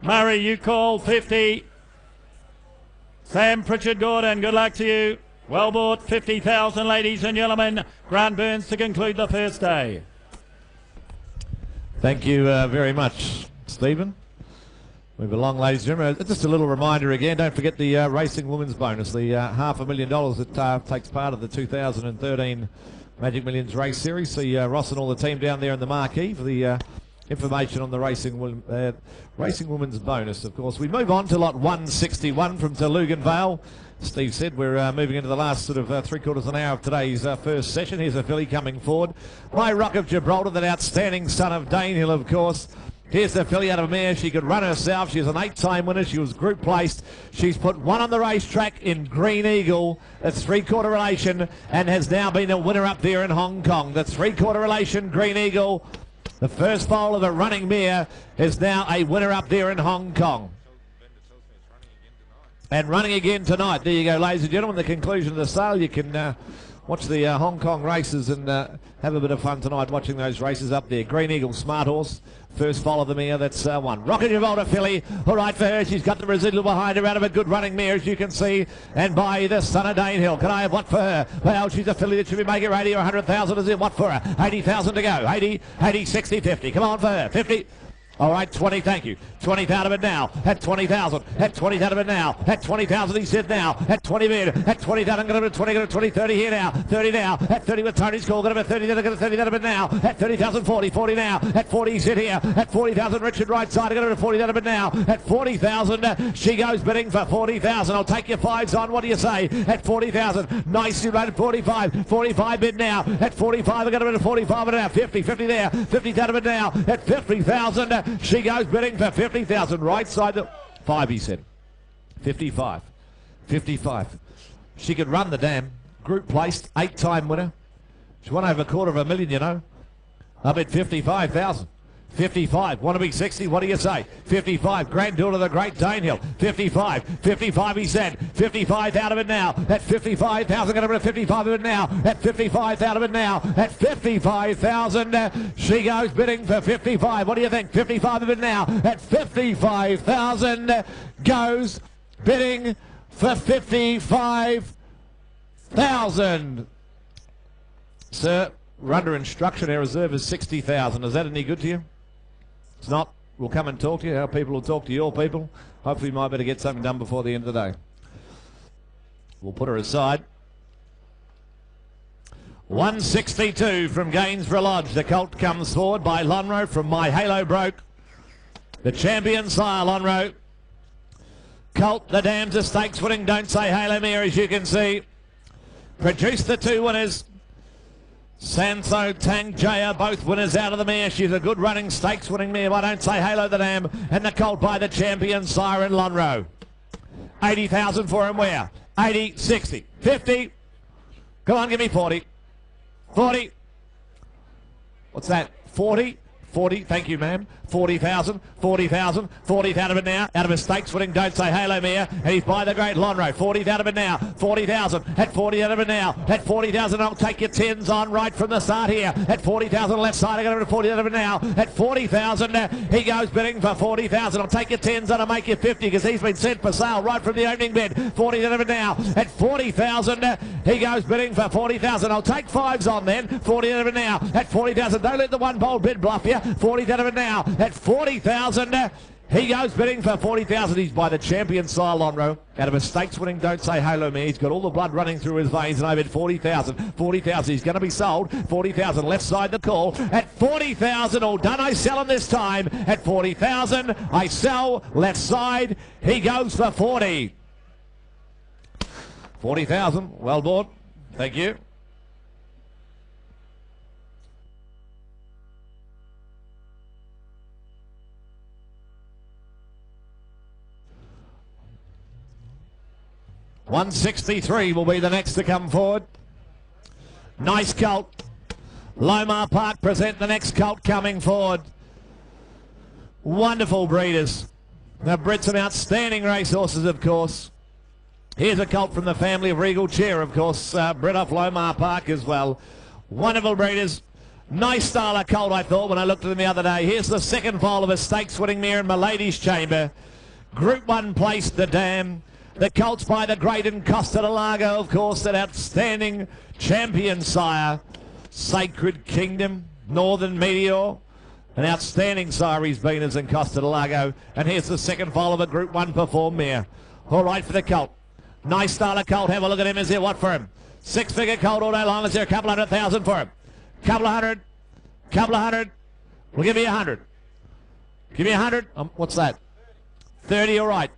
Murray, you call 50. Sam Pritchard Gordon, good luck to you. Well bought, 50,000, ladies and gentlemen. Grant Burns to conclude the first day. Thank you very much, Stephen. Move along, ladies and gentlemen. Just a little reminder again, don't forget the Racing Women's bonus, the $500,000 that takes part of the 2013 Magic Millions Race Series. See Ross and all the team down there in the marquee for the information on the Racing Women's bonus, of course. We move on to lot 161 from Telugan Vale. Steve said we're moving into the last sort of three-quarters of an hour of today's first session. Here's a filly coming forward. My Rock of Gibraltar, that outstanding son of Danehill, of course. Here's the filly out of a mare. She could run herself. She's an 8-time winner. She was group placed. She's put one on the racetrack in Green Eagle. That's three-quarter relation and has now been a winner up there in Hong Kong. The three-quarter relation Green Eagle, the first foal of a running mare, is now a winner up there in Hong Kong. And running again tonight. There you go, ladies and gentlemen, the conclusion of the sale. You can watch the Hong Kong races and have a bit of fun tonight watching those races up there. Green Eagle, smart horse. First foal of the mare, that's one. Rock of Gibraltar filly, all right for her. She's got the residual behind her out of a good running mare, as you can see. And by the son of Danehill, can I have what for her? Well, she's a filly that should be making 80 or 100,000. Is it what for her? 80,000 to go. 80, 80, 60, 50. Come on for her. 50. All right, 20, thank you. 20 out of it now. At 20,000. At 20 out of it now. At 20,000, he said now. At 20 bid. At 20,000, going to 20, going to 20, 30 here now. 30 now. At 30 with Tony's call. Going to 30, going to 30 out of it now. At 30,000, 40. 40 now. At 40, he's hit here. At 40,000, Richard right side. Going to 40 out of it now. At 40,000, she goes bidding for 40,000. I'll take your fives on. What do you say? At 40,000. Nicely run at 45. 45 bid now. At 45, we're going to 45 and now. 50, 50 there. 50 out of it now. At 50,000. She goes bidding for 50,000. Right side. 5, he said. 55. 55. She could run the dam. Group placed. 8-time winner. She won over $250,000, you know. I bet 55,000. 55. Want to be 60? What do you say? 55. Granddaughter of the great Danehill. 55. 55, he said. 55 out of it now. At 55,000. Going to put 55 of it now. At 55 out of it now. At 55,000. She goes bidding for 55. What do you think? 55 of it now. At 55,000. Goes bidding for 55,000. Sir, we're under instruction. Our reserve is 60,000. Is that any good to you? It's not. We'll come and talk to you. Our people will talk to your people. Hopefully we might better get something done before the end of the day. We'll put her aside. 162 from Gainsborough Lodge. The colt comes forward by Lonro from My Halo Broke. The champion sire, Lonro. Colt, the Dams of Stakes winning Don't Say Halo mare, as you can see. Produced the two winners. Sanso, Tang Jaya, both winners out of the mare. She's a good running stakes winning mare. I Don't Say Halo the Dam. And the colt by the champion Siren Lonro. 80,000 for him where? 80, 60, 50. Come on, give me 40. 40. What's that? 40. 40, thank you, ma'am. 40,000, 40,000, 40 out of it now. Out of a stakes winning Don't Say Halo mare. And he's by the great Lonro. 40 out of it now. 40,000. At 40 out of it now. At 40,000, I'll take your 10s on right from the start here. At 40,000 left side, I got to 40 out of it now. At 40,000, he goes bidding for 40,000. I'll take your 10s on and make you 50 because he's been sent for sale right from the opening bid. 40 out of it now. At 40,000, he goes bidding for 40,000. I'll take 5s on then. 40 out of it now. At 40,000, don't let the one bold bid bluff you. 40 out of it now. At 40,000, he goes bidding for 40,000. He's by the champion sire Lonro. Out of a stakes winning Don't Say Halo mare. He's got all the blood running through his veins, and I bet 40,000. 40,000. He's going to be sold. 40,000. Left side the call. At 40,000. All done. I sell him this time. At 40,000. I sell. Left side. He goes for 40. 40,000. Well bought. Thank you. $163 will be the next to come forward. Nice colt. Lomar Park present the next colt coming forward. Wonderful breeders. They've bred some outstanding racehorses, of course. Here's a colt from the family of Regal Chair, of course, bred off Lomar Park as well. Wonderful breeders. Nice style of colt, I thought, when I looked at him the other day. Here's the second foal of a stakes-winning mare in Milady's Chamber. Group 1 placed the Dam. The colts by the great and Costa del Lago, of course, that outstanding champion sire. Sacred Kingdom, Northern Meteor. An outstanding sire he's been as in Costa del Lago. And here's the second foal of a Group 1 perform mare. All right for the colt. Nice style of colt. Have a look at him. Is there what for him? Six-figure colt all day long. Is there a couple 100,000 for him? Couple of hundred. We'll give you 100. Give me 100. What's that? 30, all right.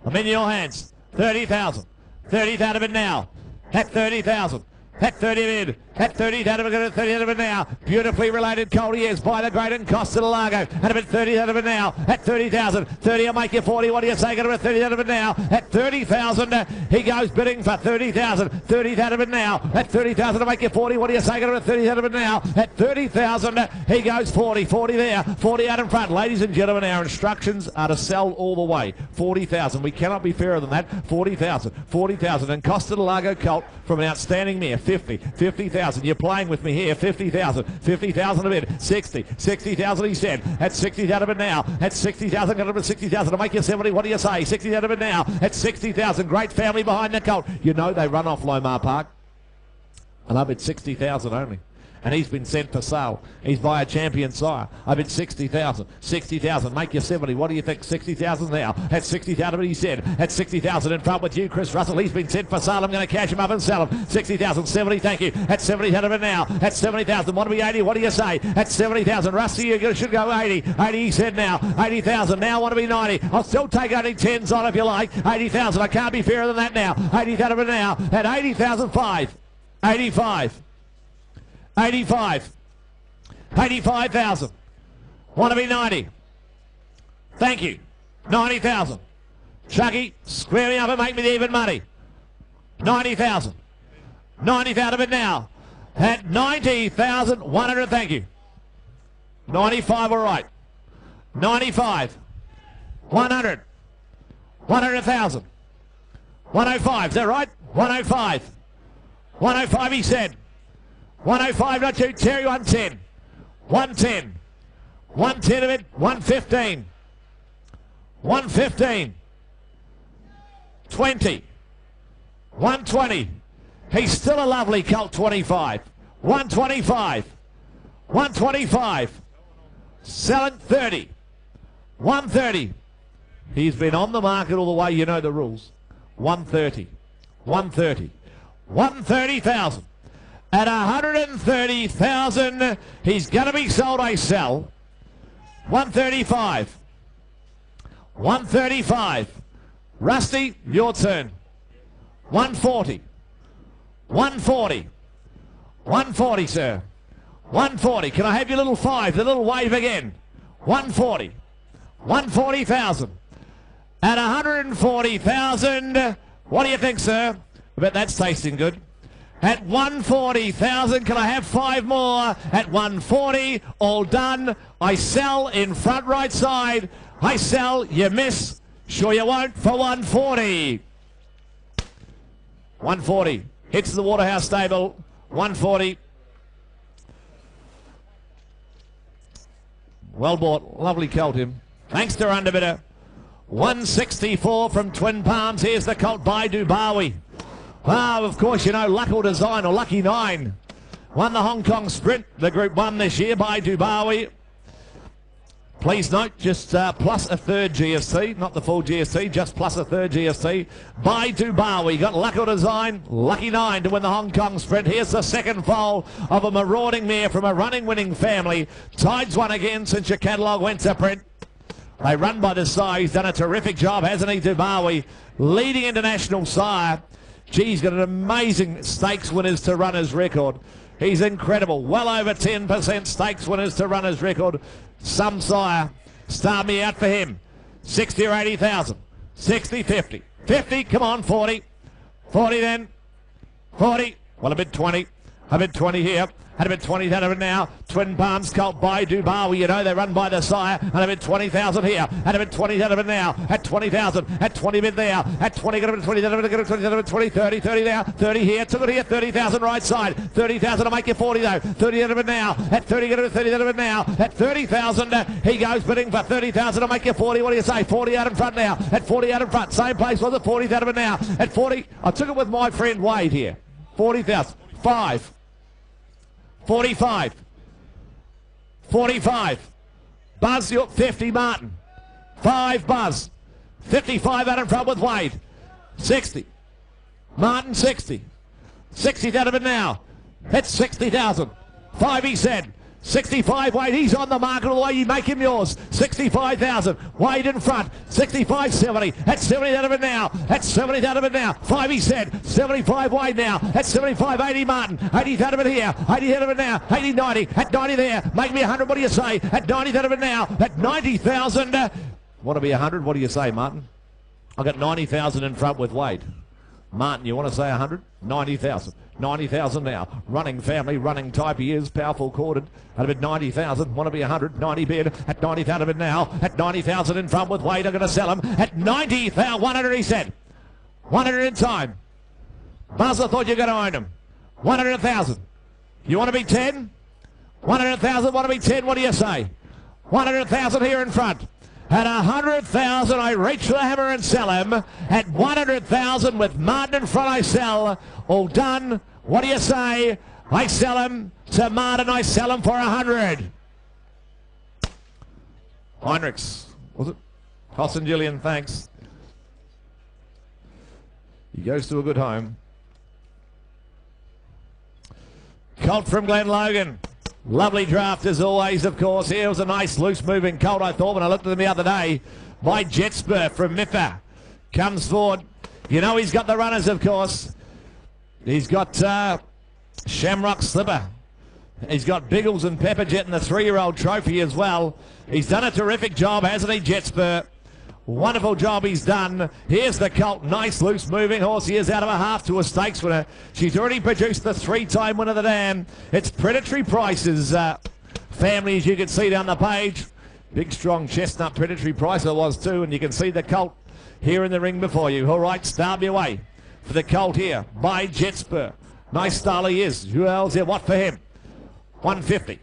I'm in your hands. 30,000. 30 out of it now. At 30,000. At 30 bid. At 30 out of it. 30 out of it now. Beautifully related colt he is by the great and Costa del Lago. At about 30 out of it now. At 30,000. 30 will make you 40. What do you say? Got about 30 out of it now. At 30,000. He goes bidding for 30,000. 30 out of it now. At 30,000 to make you 40. What do you say? Got about 30 out of it now. At 30,000. He goes 40. 40 there. 40 out in front. Ladies and gentlemen, our instructions are to sell all the way. 40,000. We cannot be fairer than that. 40,000. 40,000. And Costa del Lago colt from an outstanding mare. 50. 50,000. You're playing with me here. 50,000. 50,000 a bid. 60. 60,000 he said. At 60 out of it now. At 60,000. Got about 60,000 to make you 70. What do you say? 60 out of it now. At 60,000. Great family behind the colt. You know they run off Lomar Park. And I bid 60,000 only. And he's been sent for sale. He's by a champion sire. I bid 60,000. 60,000. Make you 70. What do you think? 60,000 now. At 60,000, he said. At 60,000 in front with you, Chris Russell. He's been sent for sale. I'm going to cash him up and sell him. 60,000. 70, thank you. At 70 out of it now. At 70,000. Want to be 80? What do you say? At 70,000. Rusty, you should go 80. 80, he said now. 80,000. Now want to be 90. I'll still take only 10s on if you like. 80,000. I can't be fairer than that now. 80 out of it now. At 80,000, 5. 85. 85. 85,000. Want to be 90. Thank you. 90,000. Chucky, square me up and make me the even money. 90,000. 90 out of it now. At 90,100, thank you. 95, all right. 95. 100. 100,000. 105, is that right? 105. 105, he said. 105, not you, Terry, 110. 110. 110 of it, 115. 115. 20. 120. He's still a lovely colt, 25. 125. 125. Selling 30. 130. He's been on the market all the way, you know the rules. 130. 130. 130,000. At 130,000, he's going to be sold, I sell. 135. 135. Rusty, your turn. 140. 140. 140, sir. 140. Can I have your little 5, the little wave again? 140. 140,000. At 140,000, what do you think, sir? I bet that's tasting good. At 140,000, can I have 5 more? At 140, all done. I sell in front right side. I sell, you miss. Sure you won't for 140. 140. Hits the Waterhouse stable. 140. Well bought. Lovely colt him. Thanks to underbidder. 164 from Twin Palms. Here's the colt by Dubawi. Wow, of course, you know, Lucky Design or Lucky 9 won the Hong Kong Sprint, the Group 1 this year by Dubawi. Please note, just plus a third GST, not the full GST, just plus a third GST by Dubawi. Got Lucky Design, Lucky 9 to win the Hong Kong Sprint. Here's the second foal of a marauding mare from a running winning family. Tides won again since your catalogue went to print. They run by the sire. He's done a terrific job, hasn't he, Dubawi? Leading international sire. Gee, he's got an amazing stakes winners to runners record. He's incredible. Well over 10% stakes winners to runners record. Some sire. Start me out for him. 60 or 80,000. 60, 50. 50, come on, 40. 40 then. 40. Well, I bid 20. I bid 20 here. At about 20,000 now. Twin Palms Colt by Dubawi. You know they run by the sire. And about 20,000 here. At about 20,000 now. At 20,000. At 20 mid there. At 20. Got about 20,000. 20, 30, 30 there. 30 here. Took it here. 30,000 right side. 30,000 to make you 40 though. 30,000 now. At 30. Got about 30,000 now. At 30,000. He goes bidding for 30,000 to make you 40. What do you say? 40 out in front now. At 40 out in front. Same place was it? 40,000 now. At 40. I took it with my friend Wade here. 40,000. 5. 45. 45. Buzz, you're 50, Martin. 5, Buzz. 55 out in front with Wade. 60. Martin, 60. 60,000 now. That's 60,000. 5, he said. 65, Wade, he's on the market, although you make him yours. 65,000, Wade in front. 65, 70, that's 70,000 now. That's 70,000 now. 5, he said. 75, Wade now. That's 75, 80, Martin. 80,000 here. 80,000 now. 80, 90. At 90 there. Make me 100, what do you say? At 90,000 now. At 90,000. Want to be 100, what do you say, Martin? I got 90,000 in front with Wade. Martin, you want to say 100? 90,000. 90,000 now. Running family, running type he is. Powerful corded. At about 90,000. Want to be 100. 90 bid. At 90,000 now. At 90,000 in front with Wade. I'm going to sell him. At 90,000. 100 he said. 100 in time. Buzz, I thought you were going to own him. 100,000. You want to be 10? 100,000. Want to be 10? What do you say? 100,000 here in front. At 100,000, I reach for the hammer and sell him. At 100,000 with Martin in front, I sell. All done. What do you say? I sell him to Martin. I sell him for 100. Heinrichs, was it? Hoss and Gillian, thanks. He goes to a good home. Colt from Glen Logan. Lovely draft as always, of course. Here was a nice loose moving colt, I thought, when I looked at them the other day. My Jetspur from Miffa comes forward. You know he's got the runners, of course. He's got Shamrock Slipper. He's got Biggles and Pepperjet in the 3-year-old trophy as well. He's done a terrific job, hasn't he, Jetspur? Wonderful job he's done. Here's the colt. Nice loose moving horse. He is out of a half to a stakes winner. She's already produced the 3-time winner of the dam. It's Predatory Price's family, as you can see down the page. Big strong chestnut Predatory Price it was too, and you can see the colt here in the ring before you. All right, start me away for the colt here by Jetspur. Nice style he is. Who else here? What for him? 150.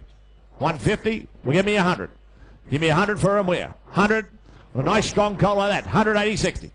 150. Well, give me 100. Give me 100 for him where? 100. A nice strong colt like that. 180, 60.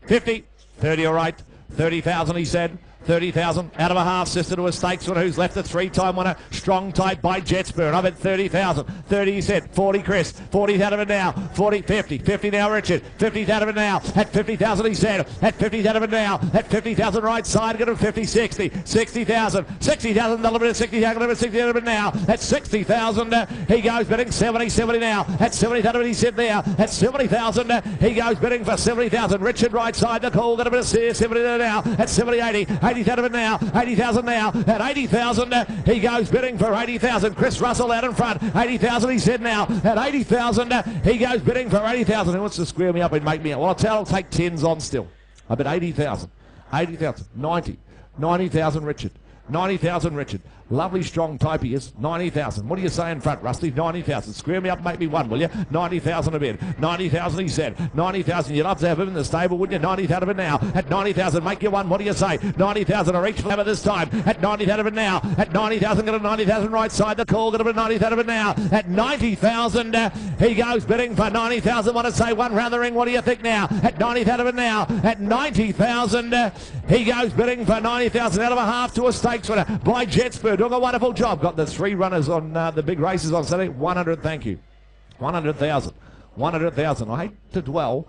50, 30, all right. 30,000, he said. 30,000 out of a half, sister to a stakes winner who's left a 3-time winner. Strong type by Jetspur. And I'm at 30,000. 30, he said. 40, Chris. 40 out of it now. 40, 50. 50 now, Richard. 50 out of it now. At 50,000, he said. At 50 out of it now. At 50,000 right side. Get him 50, 60. 60,000. 60,000. A little bit of 60,000. A little bit of 60 out of it now. At 60,000, he goes bidding 70, 70 now. At 70,000, he said there. At 70,000, he goes bidding for 70,000. Richard right side. The call. Got a bit of 70 now. At 70, 80. 80,000 now, 80,000 now, at 80,000 he goes bidding for 80,000. Chris Russell out in front, 80,000 he said now, at 80,000 he goes bidding for 80,000. Who wants to square me up and make me out? Well, I'll take 10s on still. I bet 80,000, 80,000, 90, 90,000 Richard, 90,000 Richard. Lovely strong type he is. 90,000. What do you say in front, Rusty? 90,000. Square me up, make me one, will you? 90,000 a bid. 90,000 he said. 90,000. You'd love to have him in the stable, wouldn't you? 90,000 of it now. At 90,000, make you one. What do you say? 90,000. I reach for hammer this time. At 90,000 of it now. At 90,000, got a 90,000 right side. The call, got a 90,000 of it now. At 90,000, he goes bidding for 90,000. Want to say one round the ring? What do you think now? At 90,000 of it now. At 90,000, he goes bidding for 90,000 out of a half to a stakes winner by Jetspur. Doing a wonderful job. Got the 3 runners on the big races on Saturday. 100, thank you. 100,000. 100,000. I hate to dwell.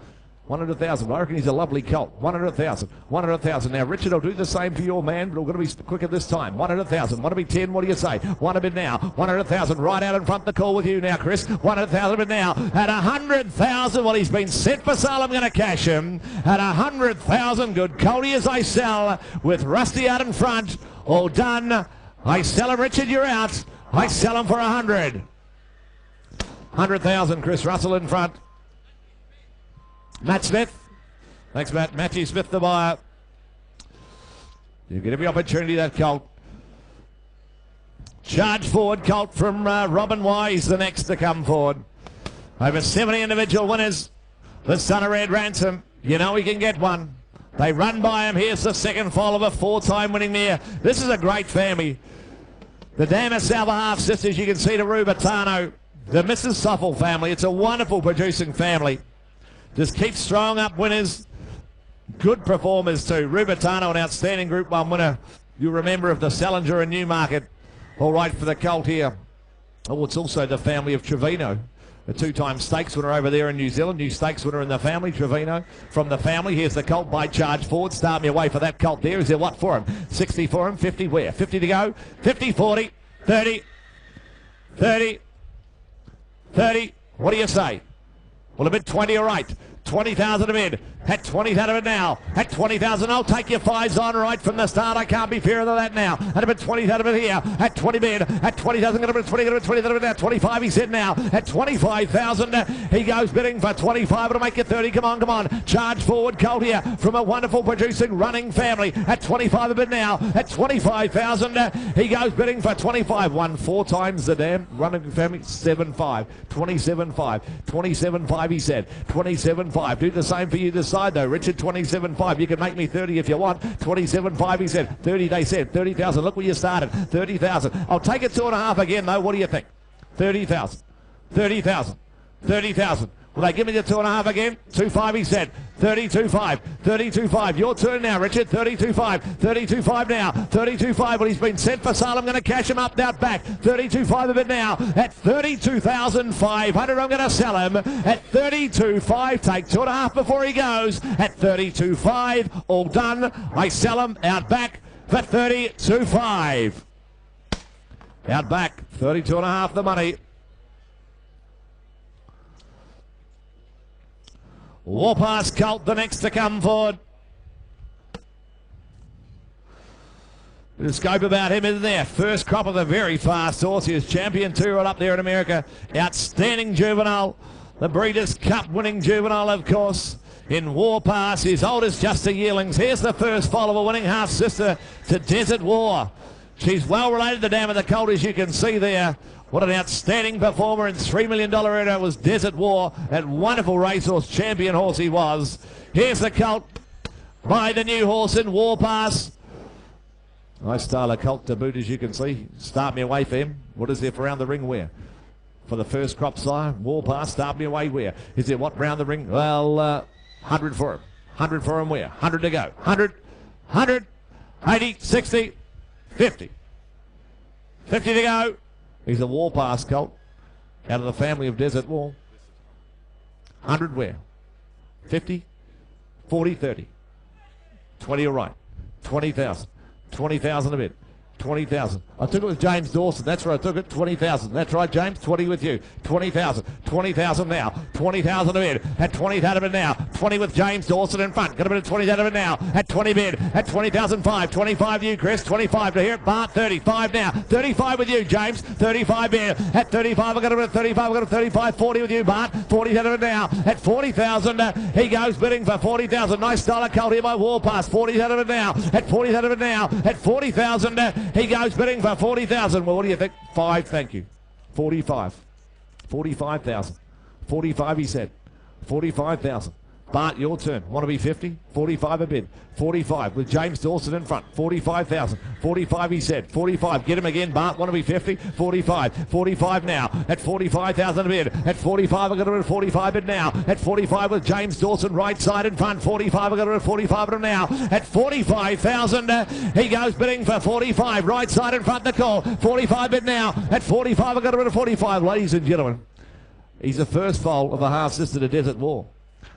100,000. I reckon he's a lovely colt. 100,000. 100,000. Now, Richard will do the same for your man, but we're going to be quicker this time. 100,000. Want to be 10? What do you say? 100 now. 100,000. Right out in front. The call with you now, Chris. 100,000 now. At 100,000. Well, he's been set for sale. I'm going to cash him. At 100,000. Good colty as I sell with Rusty out in front. All done. I sell him, Richard, you're out. I sell him for 100. 100,000, Chris Russell in front. Matt Smith. Thanks, Matt. Matthew Smith, the buyer. You get every opportunity, that colt. Charge forward, colt from Robin Wise, the next to come forward. Over 70 individual winners. The Son of Red Ransom. You know he can get one. They run by him. Here's the second foal of a 4-time winning mare. This is a great family. The Dama Salva half-sisters, you can see the Rubertano. The Mrs. Soffel family. It's a wonderful producing family. Just keep strong up winners. Good performers too. Rubertano, an outstanding Group 1 winner. You remember of the Salinger and Newmarket. All right for the colt here. Oh, it's also the family of Trevino. A 2-time stakes winner over there in New Zealand. New stakes winner in the family, Trevino. From the family, here's the colt by Charge Forward. Start me away for that colt there. Is there what for him? 60 for him, 50 where? 50 to go. 50, 40, 30, 30, 30. What do you say? Well, a bit 20, all right. 20,000 a bid. At 20,000 of it now. At 20,000, I'll take your fives on right from the start. I can't be fairer than that now. At a bit 20,000 of it here. At 20 bid. At 20,000, going to be 20, going to be 20,000 of it now. 25, he said now. At 25,000, he goes bidding for 25. It'll make it 30. Come on, come on. Charge forward, colt here from a wonderful producing running family. At 25 a bid now. At 25,000, he goes bidding for 25. Won 4 times the damn running family. 7-5. 27-5. 27-5, he said. 27-5. Do the same for you this side though, Richard. 27-5. You can make me 30 if you want. 27-5, he said. 30, they said. 30,000. Look where you started. 30,000. I'll take it 2.5 again though. What do you think? 30,000. 30,000. 30,000. Will they give me the 2.5 again? 2.5, he said. 32.5. 32.5. Your turn now, Richard. 32.5. 32.5 now. 32.5. Well, he's been sent for sale. I'm going to cash him up out back. 32.5 of it now. At 32,500, I'm going to sell him. At 32.5. Take 2.5 before he goes. At 32.5. All done. I sell him out back for 32.5. Out back. 32.5 the money. Warpass colt, the next to come forward. Bit of scope about him, isn't there? First crop of the very fast horse. He was champion 2-year-old up there in America. Outstanding juvenile. The Breeders' Cup winning juvenile, of course. In Warpass, his oldest just a yearlings. Here's the first follower, winning half-sister to Desert War. She's well related to Dam of the Colt, as you can see there. What an outstanding performer in $3 million era was Desert War. That wonderful racehorse, champion horse he was. Here's the colt by the new horse in Warpass. Nice style of colt to boot, as you can see. Start me away for him. What is there for round the ring where? For the first crop sire, Warpass, start me away where? Is there what round the ring? Well, 100 for him. 100 for him where? 100 to go. 100, 100, 80, 60, 50. 50 to go. He's a Warpass colt out of the family of Desert War. 100 where? 50, 40, 30. 20 all right. 20,000. 20,000 a bit. 20,000. I took it with James Dawson. That's where I took it. 20,000. That's right, James. 20 with you. 20,000. 20,000 now. 20,000 a bid. At 20,000 a bid now. 20 with James Dawson in front. Got a bit of 20,000 a bid now. At 20 bid. At 20,005. 25 to you, Chris. 25 to here. Bart, 35 now. 35 with you, James. 35 bid. At 35, I got a bit of 35. I got a 35. 40 with you, Bart. 40,000 a bid now. At 40,000, he goes bidding for 40,000. Nice style of colt here by Warpass. 40,000 a bid now. At 40,000 a bid now. At 40,000, he goes bidding for 40,000. Well, what do you think? 5, thank you. 45. 45,000. 45, he said. 45,000. Bart, your turn. Want to be 50? 45 a bid. 45 with James Dawson in front. 45,000. 45, he said. 45. Get him again, Bart. Want to be 50? 45. 45 now. At 45,000 a bid. At 45, I got a bid of 45 bid now. At 45 with James Dawson right side in front. 45, I got a bid of 45 of him now. At 45,000, he goes bidding for 45. Right side in front, the call. 45 bid now. At 45, I got a bid of 45. Ladies and gentlemen, he's the first foal of a half-sister to Desert War.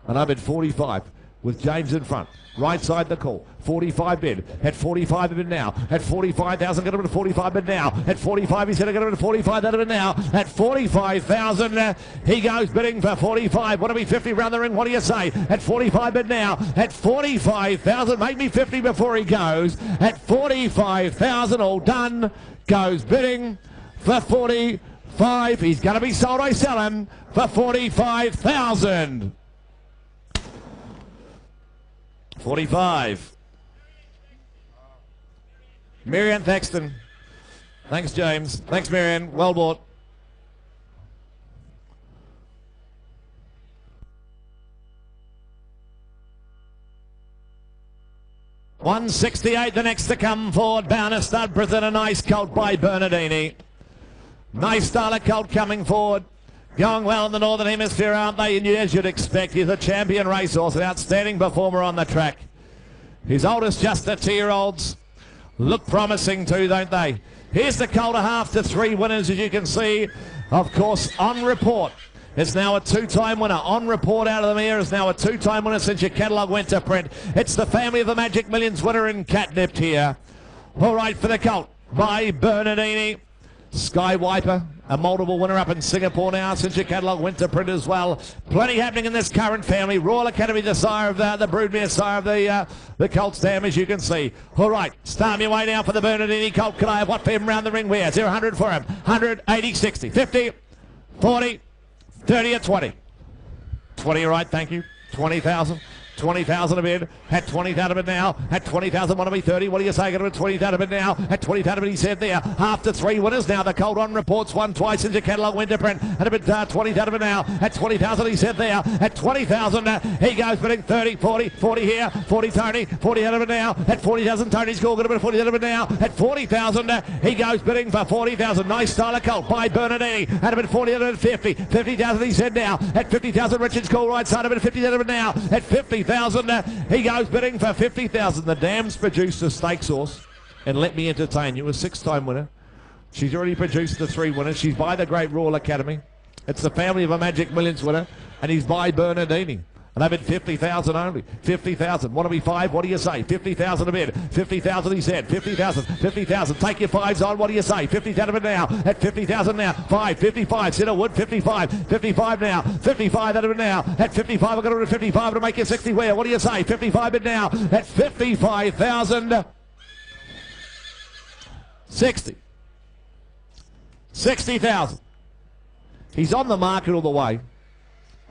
And I bid 45 with James in front. Right side the call. 45 bid. At 45 a bid now. At 45,000, got a bid of 45 bid now. At 45, he said, I got a bid of 45 out of it now. At 45,000, he goes bidding for 45. Want to be 50 round the ring? What do you say? At 45 bid now. At 45,000, make me 50 before he goes. At 45,000, all done. Goes bidding for 45. He's going to be sold. I sell him for 45,000. 45. Marianne Thaxton. Thanks, James. Thanks, Marianne. Well bought. $168, the next to come forward. Bound to stud, Brisbane, a nice colt by Bernardini. Nice style of colt coming forward. Going well in the Northern Hemisphere, aren't they? And as you'd expect, he's a champion racehorse, an outstanding performer on the track. His oldest, just the 2-year-olds, look promising too, don't they? Here's the colt, 1/2 to 3 winners, as you can see. Of course, On Report is now a 2-time winner. On Report out of the mare is now a 2-time winner since your catalogue went to print. It's the family of the Magic Millions winner in catnipped here. All right, for the colt by Bernardini. Sky Wiper, a multiple winner up in Singapore now since your catalogue went to print as well. Plenty happening in this current family. Royal Academy, the sire of the broodmare sire of the Colts dam, as you can see. All right, start me way down for the Bernardini colt. Can I have what for him round the ring? Where? 0-100 for him. 100, 80, 60, 50, 40, 30 or 20. 20, all right, thank you. 20,000. 20,000 a bid, at 20,000 a bid now, at 20,000, want to be 30, what do you say, going to be 20,000 a bid now, at 20,000 a bid, he said there, 1/2 to 3 winners now, the colt On Reports won twice since the catalogue went to print, and a bid 20,000 a bid now, at 20,000 he said there, at 20,000 he goes bidding 30, 40, 40 here, 40 Tony, 40,000 a bid now, at 40,000 Tony's score, going to bid 40,000 a bid now, at 40,000 he goes bidding for 40,000, nice style of colt by Bernardini, and a bid 40,000 and 50, 50,000 he said now, at 50,000 Richard's call right side, a bid 50,000 a bid now, at 50,000 he goes bidding for 50,000. The dam's produced a stakes horse, and let me entertain you, a 6-time winner. She's already produced the 3 winners. She's by the great Royal Academy. It's the family of a Magic Millions winner, and he's by Bernardini. And I bid 50,000 only. 50,000. Want to be 5? What do you say? 50,000 a bid. 50,000 he said. 50,000. 50,000. Take your 5s on. What do you say? 50,000 a bid now. At 50,000 now. 5. 55. Ciderwood. 55. 55 now. 55 out of it now. At 55. I've got to 55 to make you 60. Where? What do you say? 55 bid now. At 55,000. 60. 60,000. He's on the market all the way.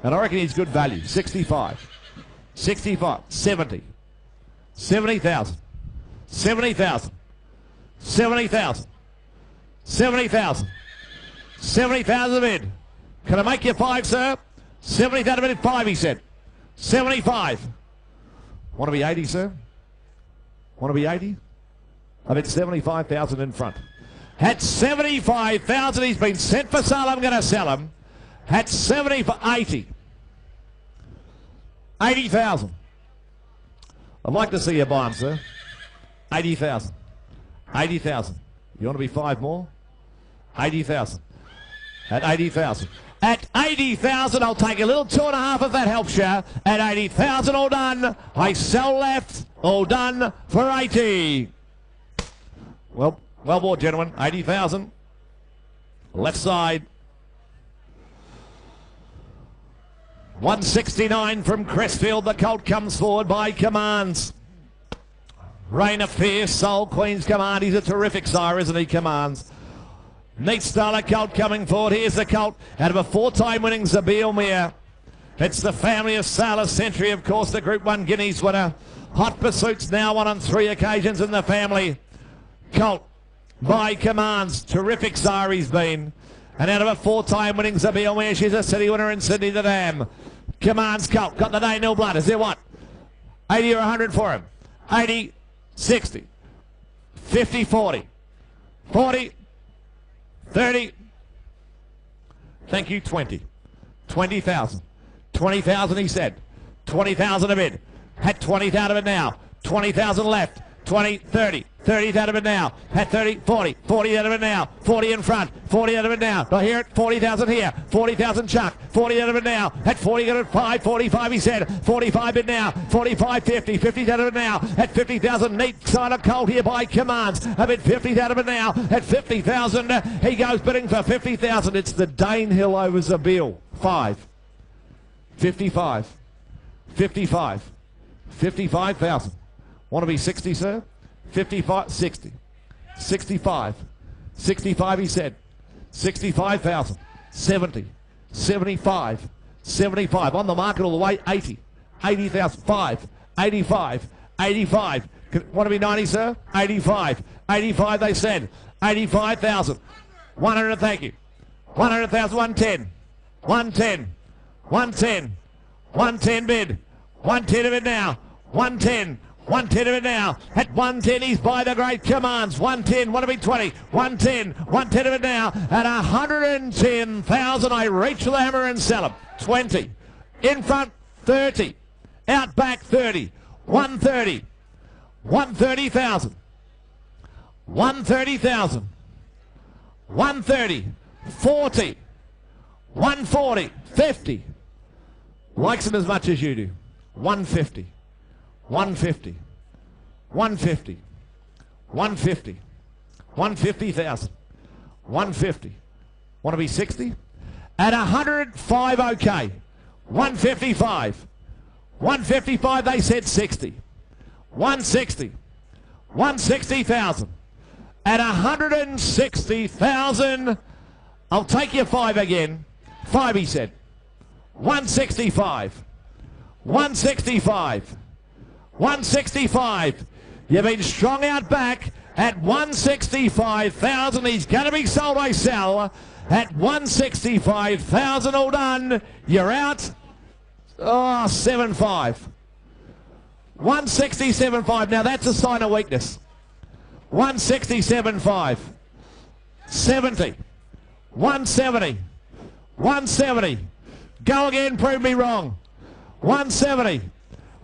And I reckon he's good value. 65. 65. 70. 70,000. 70,000. 70,000. 70,000. 70,000 a bid. Can I make you 5, sir? 70,000 a bid at 5, he said. 75. Want to be 80, sir? Want to be 80? I bid 75,000 in front. At 75,000, he's been sent for sale. I'm going to sell him. At 70 for 80. 80,000. I'd like to see you buy him, sir. 80,000. 80,000. You want to be 5 more? 80,000. At 80,000. At 80,000, I'll take a little 2.5 if that helps you. At 80,000, all done. I sell left. All done for 80. Well bought, gentlemen. 80,000. Left side. 169 from Crestfield. The colt comes forward by Commands. Reign of Fierce, Soul Queen's Command. He's a terrific sire, isn't he, Commands? Neat style of colt coming forward. Here's the colt out of a 4-time winning Zabeel Mere. It's the family of Sailor Century, of course, the Group 1 Guineas winner. Hot Pursuits now won on 3 occasions in the family. Colt by Commands. Terrific sire he's been. And out of a 4-time winning Zabeel Mere, she's a city winner in Sydney the Dam. Commands colt. Got the day nil blood. Is there what? 80 or 100 for him? 80, 60, 50, 40, 40, 30. Thank you, 20. 20,000. 20,000 he said. 20,000 a bid. At 20,000 of it now. 20,000 left. 20, 30. 30 out of it now. At 30, 40. 40 out of it now. 40 in front. 40 out of it now. Do I hear it? 40,000 here. 40,000 Chuck. 40 out of it now. At 40 out of it 5. 45 he said. 45 bid now. 45, 50. 50 out of it now. At 50,000. Neat side of colt here by Commands. A bid 50 out of it now. At 50,000. He goes bidding for 50,000. It's the Danehill over Zabeel. 5. 55. 55. 55,000. Want to be 60, sir? 55, 60. 65. 65, he said. 65,000. 70. 75. 75. On the market all the way, 80. 80,000. 5. 85. 85. Want to be 90, sir? 85. 85, they said. 85,000. 100, thank you. 100,000, 110. 110. 110. 110 bid. 110 of it now. 110. 110 of it now. At 110, he's by the great commands. 110, want to be 20. 110. 110 of it now. At 110,000, I reach for the hammer and sell him. 20. In front, 30. Out back, 30. 130. 130,000. 130,000. 130. 40. 140. 50. Likes him as much as you do. 150. 150. 150. 150. 150,000. 150. Want to be 60? At 105, okay. 155. 155, they said 60. 160. 160,000. At 160,000, I'll take your 5 again. 5, he said. 165. 165. 165. You've been strong out back at 165,000. He's going to be sold, I sell. At 165,000, all done. You're out. Oh, 7.5. 167.5. Now that's a sign of weakness. 167.5. 70. 170. 170. Go again, prove me wrong. 170.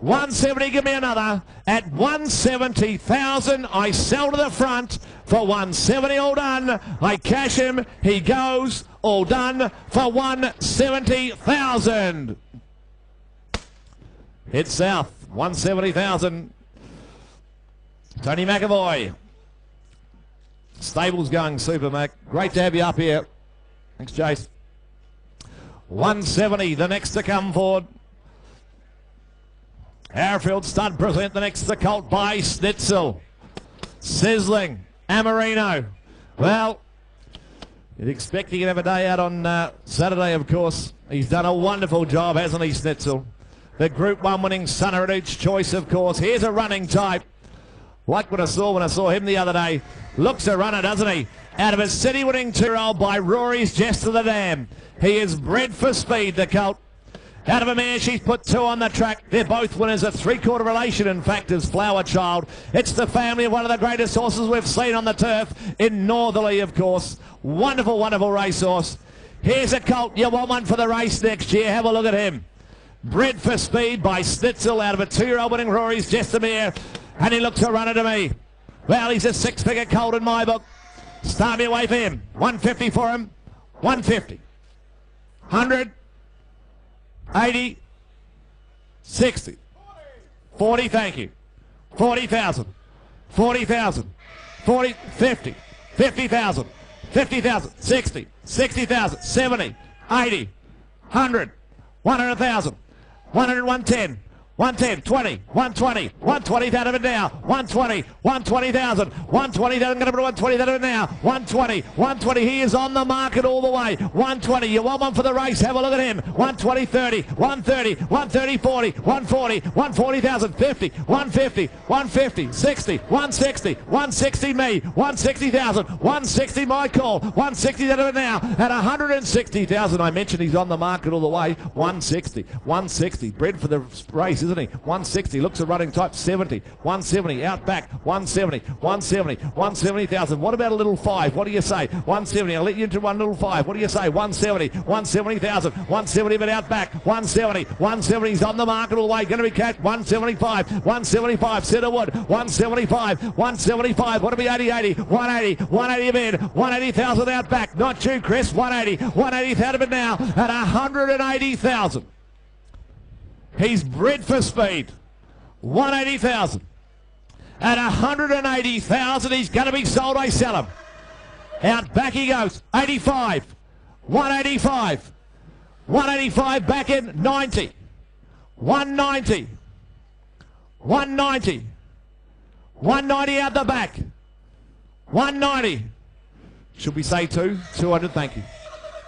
170, give me another. At 170,000, I sell to the front for 170, all done. I cash him, he goes, all done for 170,000. Hit south, 170,000. Tony McAvoy. Stable's going super, Mac. Great to have you up here. Thanks, Jace. 170, the next to come forward. Harefield Stud present the next to Colt by Snitzel. Sizzling. Amarino. Well, you'd expect he could have a day out on Saturday, of course. He's done a wonderful job, hasn't he, Snitzel? The Group 1 winning Sunner at each choice, of course. Here's a running type. Like what I saw when I saw him the other day. Looks a runner, doesn't he? Out of a city winning 2-year-old by Rory's Jest to the Dam. He is bred for speed, the Colt. Out of a mare, she's put 2 on the track. They're both winners, a 3/4 relation, in fact, as Flower Child. It's the family of one of the greatest horses we've seen on the turf in Northerly, of course. Wonderful, wonderful racehorse. Here's a Colt. You want one for the race next year. Have a look at him. Bred for speed by Snitzel out of a 2-year-old winning Rory's Jestamere. And he looks a runner to me. Well, he's a 6-figure Colt in my book. Start me away for him. 150 for him. 150. 100. 80, 60, 40, thank you, 40,000, 40,000, 40, 50, 50,000, 50,000, 60, 60,000, 70, 80, 100, 100,000, 100, 110, 110, 20, 120, 120 out of it now, 120, 120,000, 120,000, going to put 120 out of it now, 120, 120, he is on the market all the way, 120, you want one for the race, have a look at him, 120, 30, 130, 130, 40, 140, 140,000, 50, 150, 150, 60, 160, 160 me, 160,000, 160 my call, 160 out of it now, at 160,000, I mentioned he's on the market all the way, 160, 160, bred for the race, isn't he? 160, looks a running type, 70, 170, out back, 170, 170, 170,000. What about a little 5? What do you say? 170, I'll let you into one little 5. What do you say? 170, 170,000, 170 but out back, 170, 170, he's on the market all the way, going to be catch, 175, 175, Cedarwood, 175, 175, what to be 80, 80, 180, 180 a bid, 180,000 out back, not you, Chris, 180, 180,000 but now at 180,000. He's bred for speed. 180,000. At 180,000, he's going to be sold. I sell him. Out back he goes. 85. 185. 185 back in. 90. 190. 190. 190 out the back. 190. Should we say 200, thank you.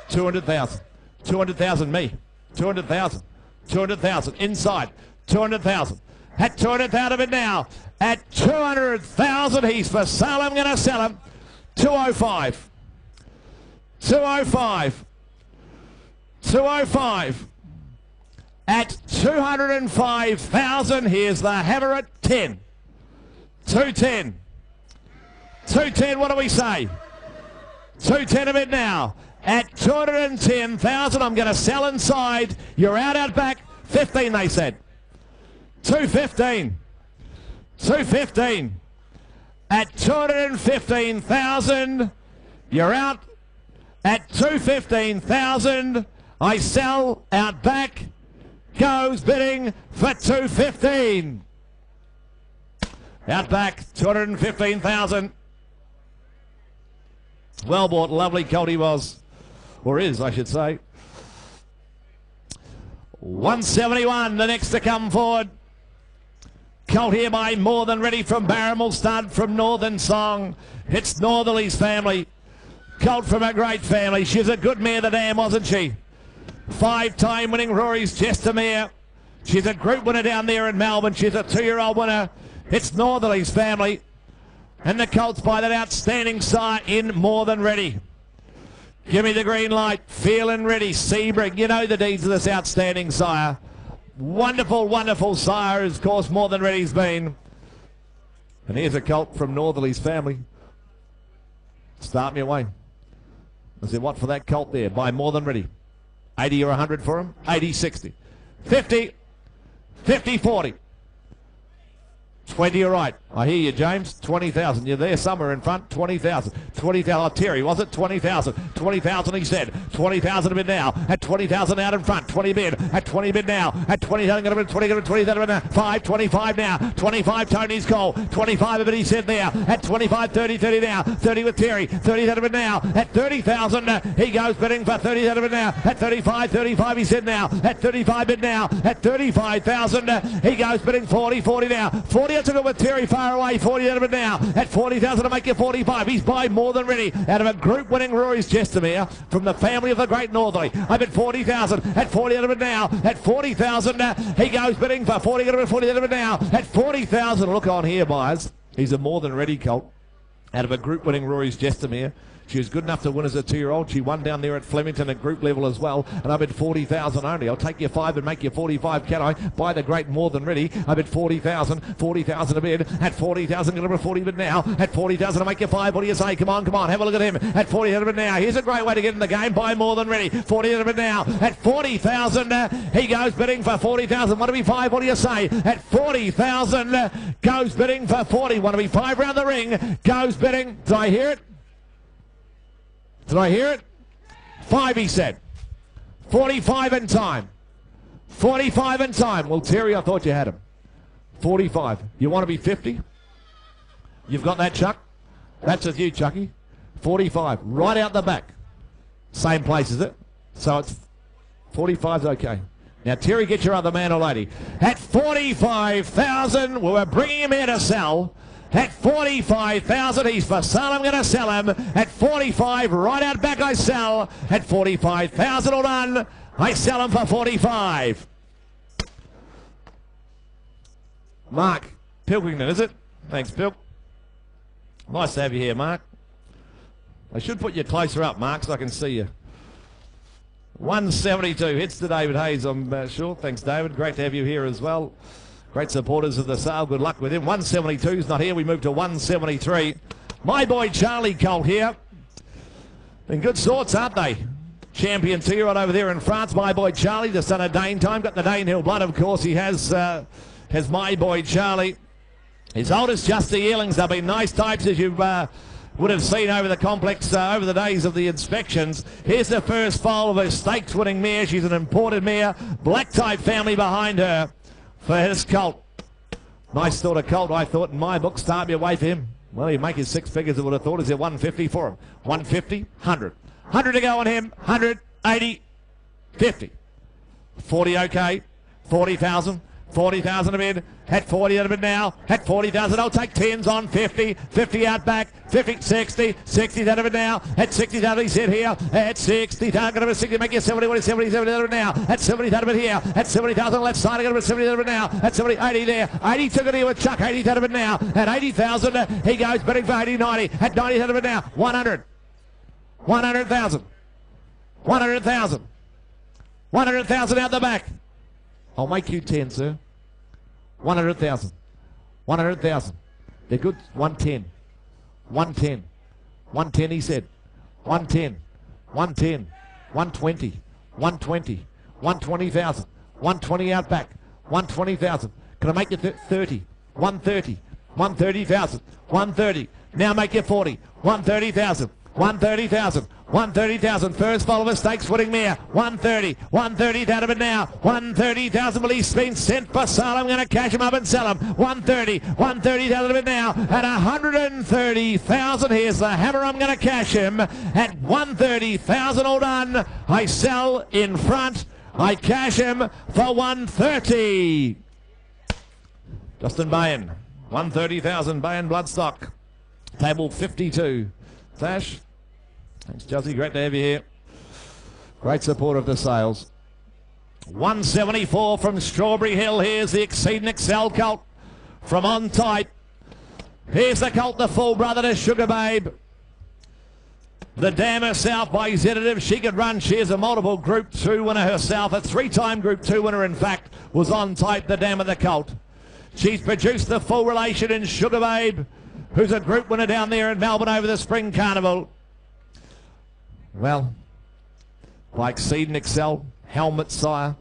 200,000. 200,000 me. 200,000. 200,000 inside, 200,000. At 200,000 of it now. At 200,000, he's for sale. I'm going to sell him. 205. 205. 205. At 205,000, here's the hammer at 10. 210. 210, what do we say? 210 a bit now. At 210,000, I'm going to sell inside. You're out back. 15, they said. 215. 215. At 215,000, you're out. At 215,000, I sell out back. Goes bidding for 215. Out back, 215,000. Well bought, lovely colt he was. Or is, I should say. 171, the next to come forward. Colt here by More Than Ready from Barramel Stud from Northern Song. It's Northerly's family. Colt from a great family. She's a good mare, the dam, wasn't she? 5-time winning Rory's Chestermere. She's a group winner down there in Melbourne. She's a 2-year-old winner. It's Northerly's family. And the colts by that outstanding sire in More Than Ready. Give me the green light. Feeling ready. Sebring. You know the deeds of this outstanding sire. Wonderful, wonderful sire, of course, More Than Ready's been. And here's a colt from Northerly's family. Start me away. I said, what for that colt there? By More Than Ready. 80 or 100 for him? 80, 60. 50, 50, 40. 20, you're right. I hear you, James. 20,000. You're there somewhere in front. 20,000. 20,000. Oh, Terry, was it? 20,000. 20,000, he said. 20,000 a bid now. At 20,000 out in front. 20 bid. At 20 bid now. At 20,000, going to bid 20, going to 20,000 now. 5, 25 now. 25, Tony's call. 25 a bid, he said there. At 25, 30, 30 now. 30 with Terry. 30 a bid now. At 30,000, he goes bidding for 30 a bid now. At 35, 35, he said now. At 35 bid now. At 35,000, he goes bidding 40, 40 now. 40 to go with Terry far away. 40 out of it now. At 40,000 to make you 45. He's by More Than Ready out of a group winning Rory's Chestermere from the family of the great Northerly. I'm at 40,000. At 40 out of it now. At 40,000 he goes bidding for 40 out of it. 40 out of it now. At 40,000. Look on here, buyers. He's a More Than Ready colt out of a group winning Rory's Chestermere. She was good enough to win as a 2-year-old. She won down there at Flemington at group level as well. And I bid 40,000 only. I'll take you 5 and make you 45, can I? By the great More Than Ready. I bid 40,000. 40,000 a bid. At 40,000, going to bid 40 bid now. At 40,000 to make you 5. What do you say? Come on, come on. Have a look at him. At 40 a bid now. Here's a great way to get in the game. By More Than Ready. 40 a bid now. At 40,000, he goes bidding for 40,000. Want to be 5? What do you say? At 40,000, goes bidding for 40. Want to be 5 round the ring. Goes bidding. Did I hear it? Did I hear it? 5, he said. 45 in time. 45 in time. Well, Terry, I thought you had him. 45. You want to be 50? You've got that, Chuck? That's with you, Chucky. 45. Right out the back. Same place, is it? So it's 45's okay. Now, Terry, get your other man or lady. At 45,000, we're bringing him here to sell. At 45,000, he's for sale. I'm going to sell him. At 45, right out back, I sell. At 45,000, all done. I sell him for 45. Mark Pilkington, is it? Thanks, Pilk. Nice to have you here, Mark. I should put you closer up, Mark, so I can see you. 172 hits to David Hayes, I'm sure. Thanks, David. Great to have you here as well. Great supporters of the sale. Good luck with him. 172's not here. We move to 173. My boy Charlie Colt here. In good sorts, aren't they? Champion 2-year-old over there in France. My boy Charlie, the son of Dane time. Got the Danehill blood, of course. He has my boy Charlie. His oldest just the Yearlings. They've been nice types, as you would have seen over the complex over the days of the inspections. Here's the first foal of a stakes winning mare. She's an imported mare. Black type family behind her. For his colt. Nice sort of colt, I thought, in my book. Start me away for him. Well, he'd make his 6 figures, I would have thought. Is there 150 for him? 150, 100. 100 to go on him. 100, 80, 50. 40 okay. 40,000. 40,000 a bid. At 40 a bid now. At 40,000. I'll take 10s on 50. 50 out back. 50, 60. 60 out of it now. At 60,000 he said here. At 60,000. Going to 60. Make it 70. 70 out of it now. At 70,000 of it here. At 70,000 left side. Going to 70 out of it now. At 70, 80 there. 80 took it here with Chuck. 80 out of it now. At 80,000 he goes bidding for 80, 90. At 90 out of it now. 100. 100,000. 100,000. 100,000 out the back. I'll make you 10, sir. 100,000. 100,000. They're good. 110. 110. 110, he said. 110. 110. 120. 120. 120,000. 120 out back. 120,000. Can I make you 30? 130. 130,000. 130. Now make you 40. 130,000. 130,000. 130,000. First follower stakes winning mare. 130. 130 out of it now. 130,000. Well, he's been sent for sale. I'm going to cash him up and sell him. 130. 130 out of it now. At 130,000. Here's the hammer. I'm going to cash him at 130,000. All done. I sell in front. I cash him for 130. Justin Bayan. 130,000. Bayan Bloodstock. Table 52. Sash. Thanks, Juzzy. Great to have you here. Great support of the sales. 174 from Strawberry Hill. Here's the Exceed and Excel colt from On Tight. Here's the colt, the full brother to Sugar Babe. The dam herself by Zetative. She could run. She is a multiple Group 2 winner herself. A three-time Group 2 winner, in fact, was On Tight, the dam of the colt. She's produced the full relation in Sugar Babe, who's a Group winner down there in Melbourne over the Spring Carnival. Well, by Exceed and Excel, helmet sire,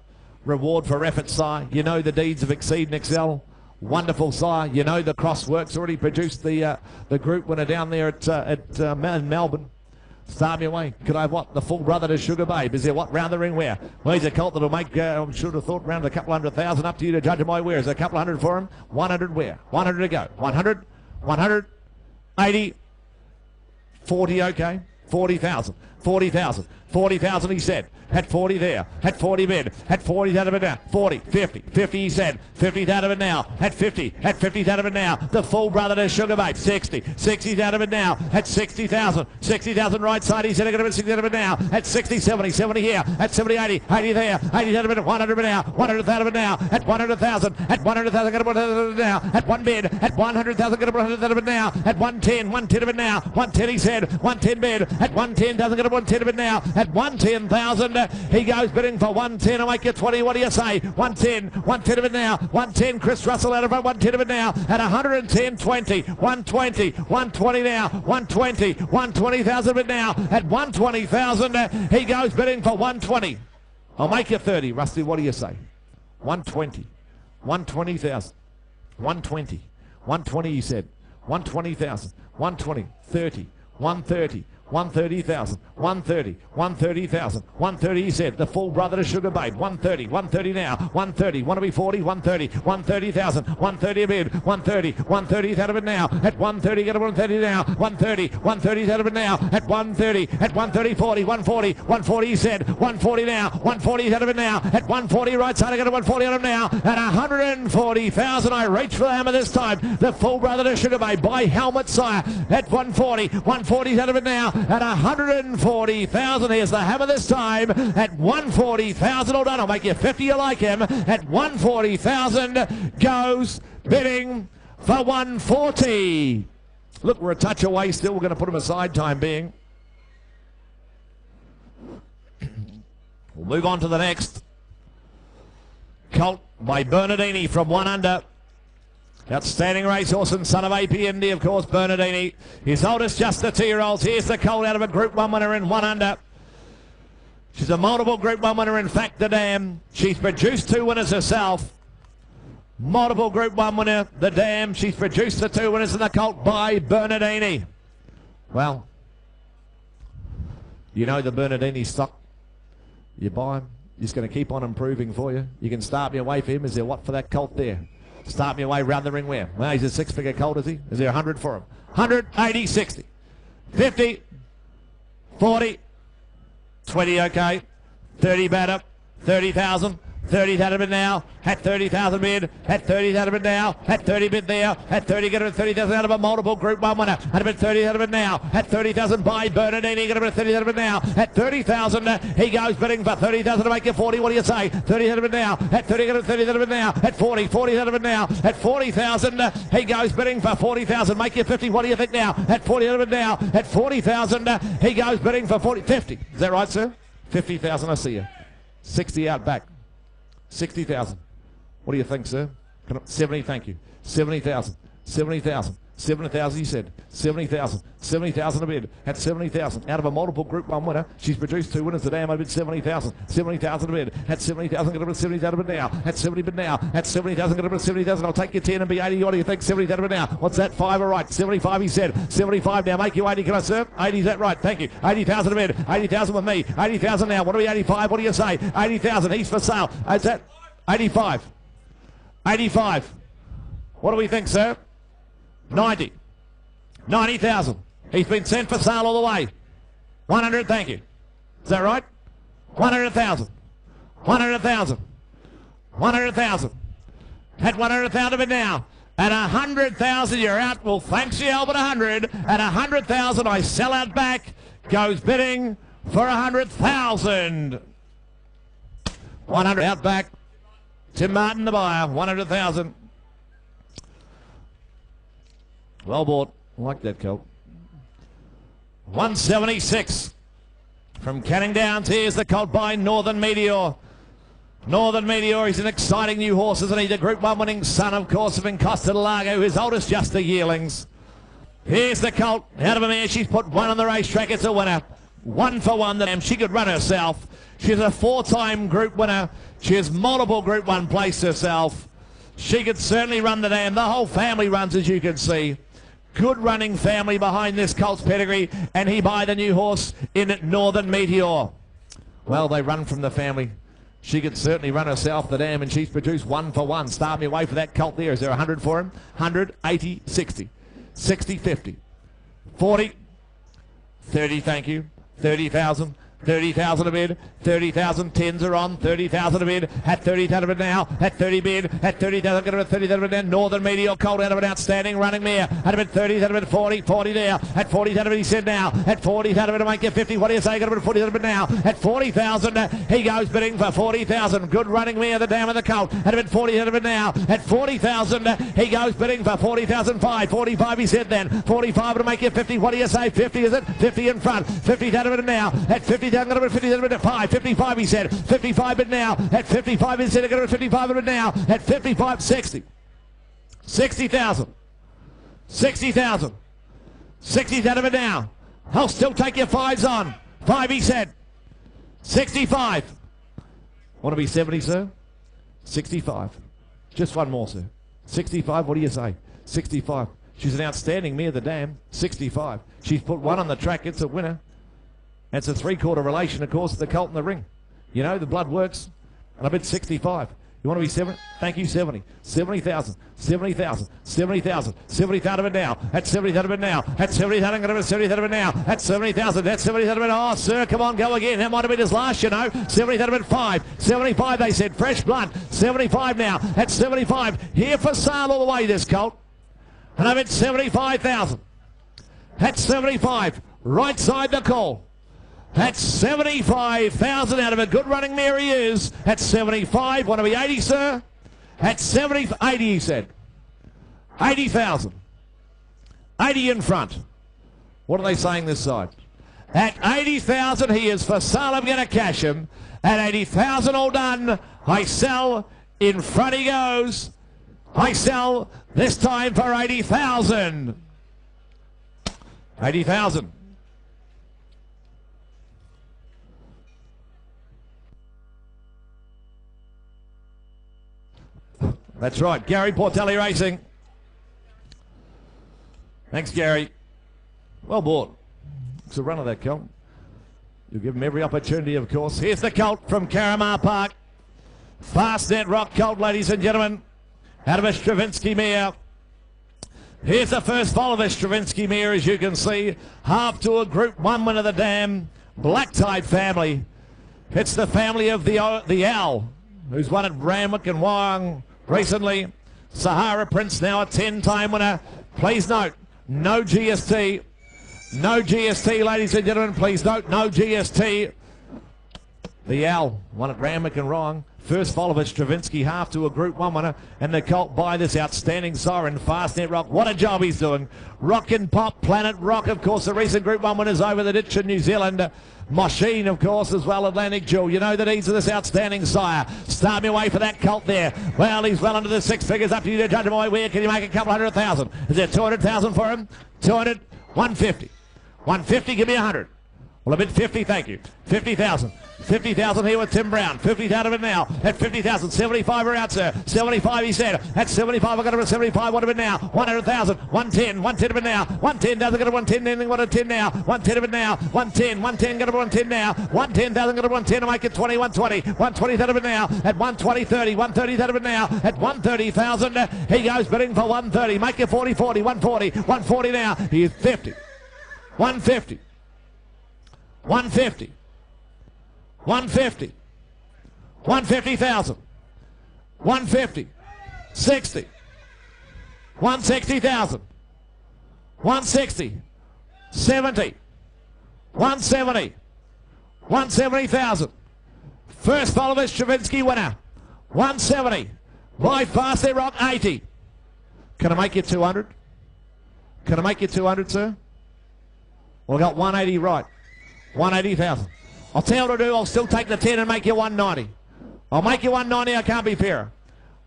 reward for effort sire. You know the deeds of Exceed and Excel. Wonderful sire. You know the cross works. Already produced the Group winner down there at Melbourne. Start me away. Could I have what? The full brother to Sugar Babe. Is there what? Round the ring where? Well, he's a colt that'll make, I should have thought, round a couple 100,000. Up to you to judge my where. Is there a couple 100 for him? 100 where? 100 to go. 100, 100, 80, 40, okay. 40,000. 40,000. 40,000 he said. At 40 there. At 40 bid. At 40 out of it now. 40. 50. 50 he said. 50 out of it now. At 50. At 50 out of it now. The full brother to Sugar Babe. 60. 60 out of it now. At 60,000. 60,000 right side. He said I'm going to be 60 out of it now. At 60. 70. 70 here. At 70. 80. 80 there. 80 out of it. 100 now. 100 out of it now. At 100,000. At 100,000. Going to put it now. At one bid. At 100,000. Going to put 100 out of it now. At 110. 110 of it now. 110 he said. 110 bid. At 110,000. Going to put 110 of it now. At 110,000. He goes bidding for 110. I'll make you 20. What do you say? 110. 110 of it now. 110. Chris Russell out of front. 110 of it now. At 110. 20. 120. 120 now. 120. 120,000 of it now. At 120,000. He goes bidding for 120. I'll make you 30. Rusty, what do you say? 120. 120,000. 120. 120 he said. 120,000. 120. 30. 130. 130,000, 130, 130,000, 130 he said. The full brother to Sugar Babe. 130, 130 now, 130, want to be 40, 130, 130,000, 130 a bid, 130, 130 out of it now. At 130, get a 130 now, 130, 130 out of it now. At 130, at 130, 40, 140, 140 he said. 140 now, 140 out of it now. At 140 right side, I got a 140 out of it now. At 140,000, I reach for the hammer this time. The full brother to Sugar Babe by Helmet Sire. At 140, 140 out of it now. At 140,000, here's the hammer this time. At 140,000, all done. I'll make you 50. You like him. At 140,000 goes bidding for 140. Look, we're a touch away still. We're going to put him aside time being. We'll move on to the next. Colt by Bernardini from 1 under. Outstanding racehorse and son of AP Indy, of course, Bernardini. His oldest just the 2-year-olds. Here's the colt out of a Group 1 winner in 1 under. She's a multiple Group 1 winner, in fact, the dam. She's produced 2 winners herself. Multiple Group 1 winner, the dam. She's produced the 2 winners in the colt by Bernardini. Well, you know the Bernardini stock. You buy him, he's going to keep on improving for you. You can start me away for him. Is there what for that colt there? Start me away round the ring where? Well, he's a 6-figure colt, is he? Is there 100 for him? 100, 80, 60, 50, 40, 20, okay. 30 batter, 30,000, 30,000 bid now, at 30,000 bid, at 30,000 bid now, at 30 bid there, at 30, get him at 30,000 out of a multiple Group 1 winner, at about 30,000 bid now, at 30,000 by Bernardini, get him at 30,000 bid now, at 30,000, he goes bidding for 30,000 to make it 40, what do you say? 30,000 bid now, at 30, get him at 30,000 bid now, at 40, 40,000 bid now, at 40,000, he goes bidding for 40,000, make it 50, what do you think now? At 40,000 bid now, at 40,000, he goes bidding for 50. Is that right, sir? 50,000, I see you. 60 out back. 60,000. What do you think, sir? 70, thank you. 70,000. 70,000. 70,000, you said. 70,000. 70,000 a bid. At 70,000. Out of a multiple Group 1 winner. She's produced 2 winners today. I bid 70,000. 70,000 a bid. At 70,000, get up at 70,000 a bid now. At 70 bid now. At 70,000, get up at 70,000. I'll take your 10 and be 80. What do you think? 70,000 a bid now. What's that? 5 all right. 75, he said. 75 now. Make you 80. Can I serve? 80, is that right? Thank you. 80,000 a bid. 80,000 with me. 80,000 now. What do we 85? What do you say? 80,000. He's for sale. Is that 85? 85. What do we think, sir? 90. 90,000. He's been sent for sale all the way. 100, thank you. Is that right? 100,000. 100,000. 100,000. At 100,000 of it now. At 100,000, you're out. Well, thanks you, Albert, 100. At 100,000, I sell out back. Goes bidding for 100,000. 100 out back. Tim Martin, the buyer. 100,000. Well bought. I like that colt. 176 from Canning Downs. Here's the colt by Northern Meteor. Northern Meteor is an exciting new horse, isn't he? The Group 1 winning son, of course, of Encosta de Lago, his oldest just the yearlings. Here's the colt out of a mare. She's put 1 on the racetrack. It's a winner. 1 for 1. The dam. She could run herself. She's a 4-time Group winner. She has multiple Group 1 placed herself. She could certainly run the dam. The whole family runs, as you can see. Good running family behind this colt's pedigree, and he buy the new horse in Northern Meteor. Well, they run from the family. She could certainly run herself the dam, and she's produced 1 for 1. Start me away for that colt there. Is there 100 for him? 100, 80, 60. 60, 50. 40, 30, thank you. 30,000. 30,000 a bid, 30,000, 10s are on, 30,000 a bid, at 30,000 a bid now, at 30 bid, at 30,000, get him at 30,000 a bid now, Northern Meteor colt out of an outstanding running mare, at a bid 30,000 a bid, 40, 40 there, at 40,000 a bid, he said now, at 40,000 a bid to make it 50, what do you say, get him at 40,000 a bid now, at 40,000, he goes bidding for 40,000, good running mare, the dam of the colt, at a bid 40,000 a bid now, at 40,000, he goes bidding for 40,005, 45 he said then, 45 to make it 50, what do you say, 50 is it, 50 in front, 50,000 a bid now, at 50,000 got him at 50,000 a bid, 5, 55 he said, 55 bid now, at 55 he said, got him at 55 a bid now, at 55, 60. 60,000. 60,000. 60,000 of it now. I'll still take your 5s on. 5 he said. 65. Want to be 70, sir? 65. Just 1 more, sir. 65, what do you say? 65. She's an outstanding mare, the dam. 65. She's put 1 on the track. It's a winner. It's a 3-quarter relation, of course, to the colt in the ring. You know, the blood works. And I bid 65. You want to be 70? Thank you, 70. 70,000. 70,000. 70,000. 70,000 of it now. At 70,000 of it now. At 70,000, going to 70,000 of it now. At 70,000. At 70,000 of it. Oh, sir, come on, go again. That might have been his last, you know. 70,000 of it, 5. 75, they said. Fresh blood. 75 now. At 75. Here for sale all the way, this colt. And I bid 75,000. At 75. Right side the call. That's 75,000 out of a good running mare he is. At 75. Want to be 80, sir? At 70, 80 he said. 80,000. 80 in front. What are they saying this side? At 80,000 he is for sale. I'm going to cash him. At 80,000 all done. I sell. In front he goes. I sell this time for 80,000. 80,000. That's right, Gary Portelli Racing. Thanks, Gary. Well bought. It's a run of that colt. You'll give him every opportunity, of course. Here's the colt from Caramar Park. Fastnet Rock colt, ladies and gentlemen. Out of a Stravinsky mare. Here's the first foal of a Stravinsky mare, as you can see. Half to a Group 1 winner of the dam. Black-type family. It's the family of the owl. who's won at Ramwick and Wyong recently. Sahara Prince, now a 10-time winner. Please note, no GST. No GST, ladies and gentlemen. Please note, no GST. The Owl won at Ramwick and Wyong. First follow of Stravinsky, half to a Group 1 winner, and the colt by this outstanding siren, Fastnet Rock. What a job he's doing. Rock and Pop, Planet Rock, of course, the recent Group 1 winners over the ditch in New Zealand. Machine, of course, as well, Atlantic Jewel. You know the needs of this outstanding sire. Start me away for that colt there. Well, he's well into the 6 figures. Up to you to judge him away. Where can you make a couple 100,000? Is there 200,000 for him? 200, 150. 150, give me 100. Well, a bid 50, thank you. 50,000. 50,000 here with Tim Brown. 50,000 of it now. At 50,000. 75 are out, sir. 75, he said. At 75, I got him at 75. What of it now? 100,000. 110. 110 of it now. 110, doesn't get a 110. Anything, what a 10 now. 110 of it now. 110. 110, got a 110 now. 110,000, got a 110. I make it 20. 120. 120 out of it now. At 120, 30. 130 out of it now. At 130,000. He goes bidding for 130. Make it 40, 40. 140. 140 now. He is 50. 150. 150. 150. 150,000. 150. 60. 160,000. 160. 70. 170. 170,000. First follower Stravinsky winner. 170. By Fastnet Rock 80. Can I make you 200? Can I make you 200, sir? Well, I got 180 right. 180,000. I'll tell you what to do. I'll still take the 10 and make you 190. I'll make you 190. I can't be fairer.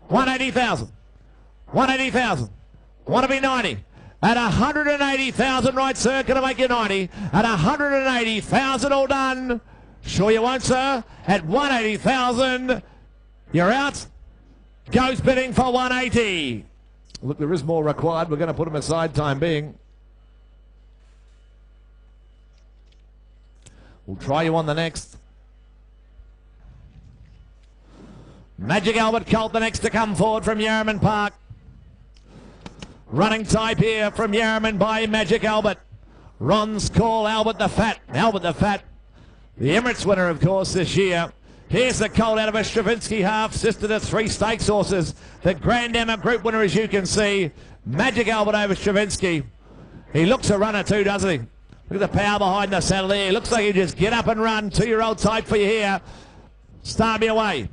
180,000. 180,000. Want to be 90. At 180,000, right, sir? Can I make you 90? At 180,000, all done. Sure you won't, sir? At 180,000, you're out. Goes bidding for 180. Look, there is more required. We're going to put him aside time being. We'll try you on the next. Magic Albert Colt, the next to come forward from Yarraman Park. Running type here from Yarraman by Magic Albert. Ron's Call, Albert the Fat. Albert the Fat, the Emirates winner, of course, this year. Here's the colt out of a Stravinsky half, sister to 3 stakes horses. The Grand Emma Group winner, as you can see. Magic Albert over Stravinsky. He looks a runner too, doesn't he? Look at the power behind the saddle there. Looks like he just get up and run. 2-year-old type for you here. Start me away.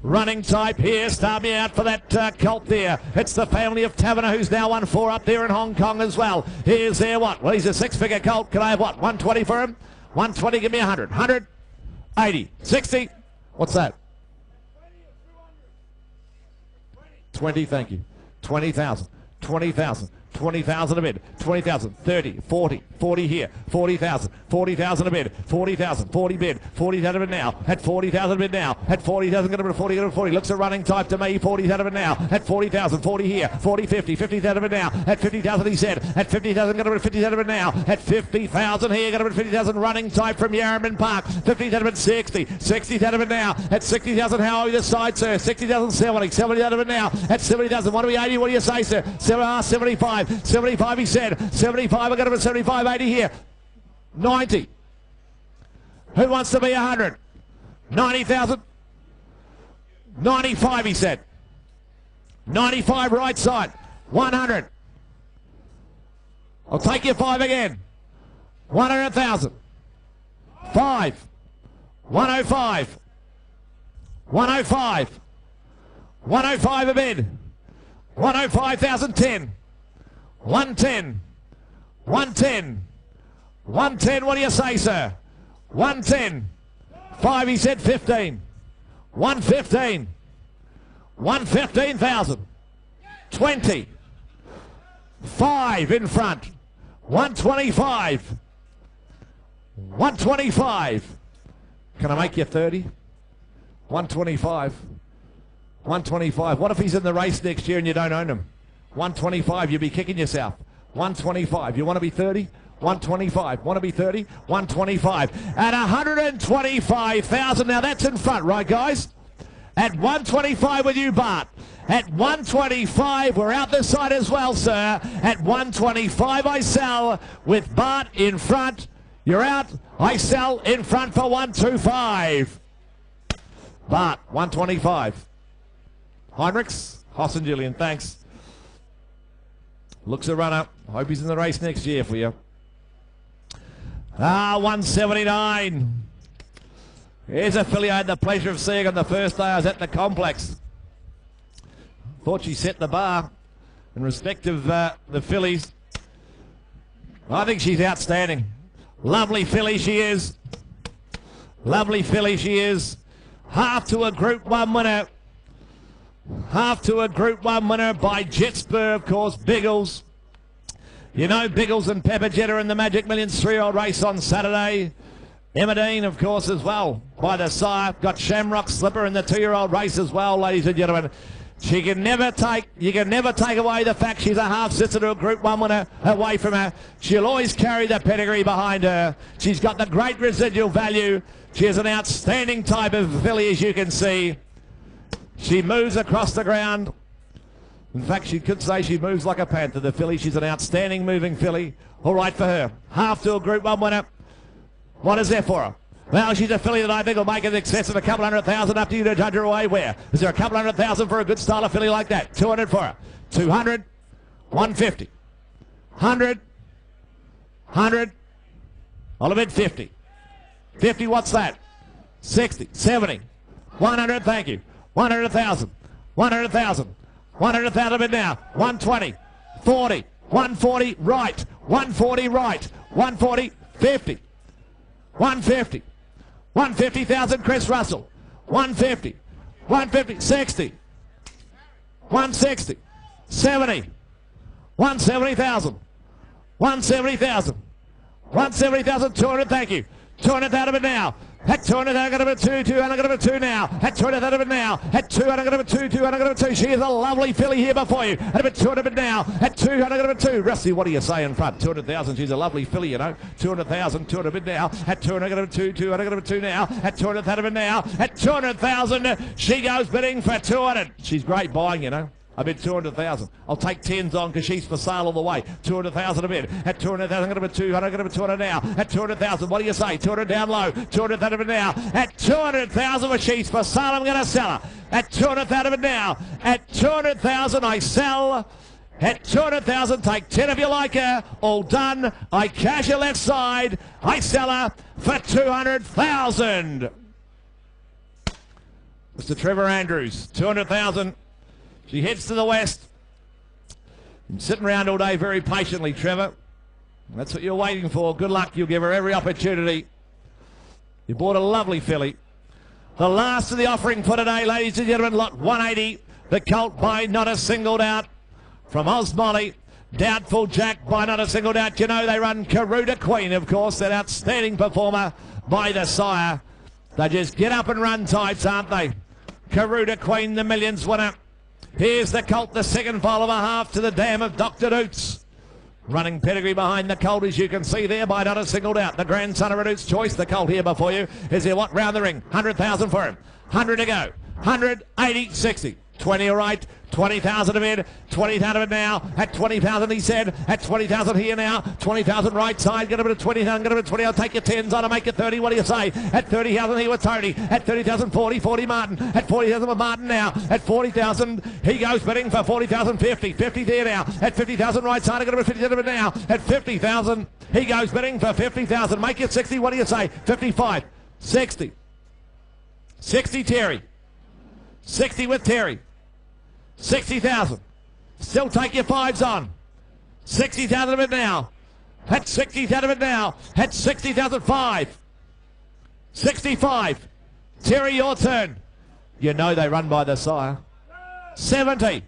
Running type here. Start me out for that colt there. It's the family of Taverner, who's now won 4 up there in Hong Kong as well. Here's there what? Well, he's a 6-figure colt. Can I have what? 120 for him? 120, give me 100. 100, 80, 60. What's that? 20, thank you. 20,000. 20,000. 20,000 a bid, 20,000, 30, 40, 40 here, 40,000, 40,000 a bid, 40,000, 40 bid, 40,000 a bid now, at 40,000 a bid now, at 40,000 going to bid, 40, 40, looks a running type to me, 40,000 a bid now, at 40,000, 40 here, 40, 50, 50,000 a bid now, at 50,000 he said, at 50,000 going to bid, 50,000 a bid now, at 50,000 here, going to bid 50,000 running type from Yarraman Park, 50,000 a bid, 60, 60,000 a bid now, at 60,000, how are we this side, sir, 60,000, 70, 70,000 a bid now, at 70,000, what do we 80, what do you say, sir, 75, 75 he said, 75, I got him at 75, 80 here, 90. Who wants to be 100? 90,000? 95 he said. 95 right side, 100. I'll take you 5 again. 100,000. 5. 105. 105. 105 a bid. 105,000, 10. 110. 110. 110, what do you say, sir? 110. 5, he said 15. 115. 115,000. 20. 5 in front. 125. 125. Can I make you 30? 125. 125. What if he's in the race next year and you don't own him? 125, you'll be kicking yourself. 125. You want to be 30? 125. Want to be 30? 125. At 125,000. Now that's in front, right, guys? At 125 with you, Bart. At 125, we're out this side as well, sir. At 125, I sell with Bart in front. You're out. I sell in front for 125. Bart, 125. Heinrichs, Hoss and Julian, thanks. Looks a runner. Hope he's in the race next year for you. 179. Here's a filly I had the pleasure of seeing on the first day I was at the complex. Thought she set the bar in respect of the fillies. I think she's outstanding. Lovely filly she is. Lovely filly she is. Half to a Group 1 winner. Half to a Group 1 winner by Jetspur, of course, Biggles. You know Biggles and Pepper Jetta in the Magic Millions 3-year-old race on Saturday. Emma of course, as well, by the sire. Got Shamrock Slipper in the 2-year-old race as well, ladies and gentlemen. You can never take away the fact she's a half-sister to a Group 1 winner away from her. She'll always carry the pedigree behind her. She's got the great residual value. She is an outstanding type of filly, as you can see. She moves across the ground. In fact, she could say she moves like a panther, the filly. She's an outstanding moving filly. All right for her. Half to a Group 1 winner. What is there for her? Well, she's a filly that I think will make an excess of a couple 100,000 up to you to judge her away. Where? Is there a couple 100,000 for a good style of filly like that? 200 for her. 200, 150, 100, 100, I'll bid 50. 50, what's that? 60, 70, 100, thank you. 100,000, 100,000, 100,000 bid now. 120, 40, 140, right. 140, right. 140, 50. 150. 150,000, Chris Russell. 150. 150, 60. 160. 70. 170,000. 170,000. 170,000, 200, thank you. 200,000 now. At 200, I'm going to be 2, 200, going to be 2 now. At 200,000 now. At 200, going to be 2, 200, going to be 2. She is a lovely filly here before you. At about 200 now. At 200, going to be 2. Rusty, what do you say in front? 200,000, she's a lovely filly, you know. 200,000, 200 now. At 200, going to be 2, 200, going to be 2 now. At 200,000 now. At 200,000, she goes bidding for 200. She's great buying, you know. I bid 200,000. I'll take 10s on because she's for sale all the way. 200,000 a bid. At 200,000, going to be 200, going to be 200 now. At 200,000, what do you say? 200 down low. 200,000 now. At 200,000, when she's for sale, I'm going to sell her. At 200,000 now. At 200,000, I sell. At 200,000, take 10 if you like her. All done. I cash her left side. I sell her for 200,000. Mr. Trevor Andrews, 200,000. She heads to the west. Been sitting around all day very patiently, Trevor. That's what you're waiting for. Good luck. You'll give her every opportunity. You bought a lovely filly. The last of the offering for today, ladies and gentlemen, lot 180. The colt by not a single doubt. From Osmolly. Doubtful Jack by not a single doubt. You know they run Karuta Queen, of course, that outstanding performer by the sire. They just get up and run types, aren't they? Karuta Queen, the millions winner. Here's the colt, the second foal of a half to the dam of Dr. Doots. Running pedigree behind the colt, as you can see there, by not a single doubt. The grandson of Doots' choice, the colt here before you. Is there what? Round the ring. 100,000 for him. 100 to go. 100, 80, 60. 20 right, 20,000 a bid, 20,000 a bid now. At 20,000 he said, at 20,000 here now, 20,000 right side, get a bit of 20,000, get a bit of 20, I'll take your 10s on, I'll make it 30, what do you say? At 30,000 here with Tony, at 30,000 40, 40 Martin, at 40,000 with Martin now, at 40,000 he goes bidding for 40,000, 50, 50 there now, at 50,000 right side, I got a bit of 50,000 a bid now, at 50,000 he goes bidding for 50,000, make it 60, what do you say? 55, 60, 60 Terry, 60 with Terry. 60,000. Still take your 5s on. 60,000 of it now. At 60,000 of it now. At 60,000 5. 65. Terry, your turn. You know they run by the sire. 70.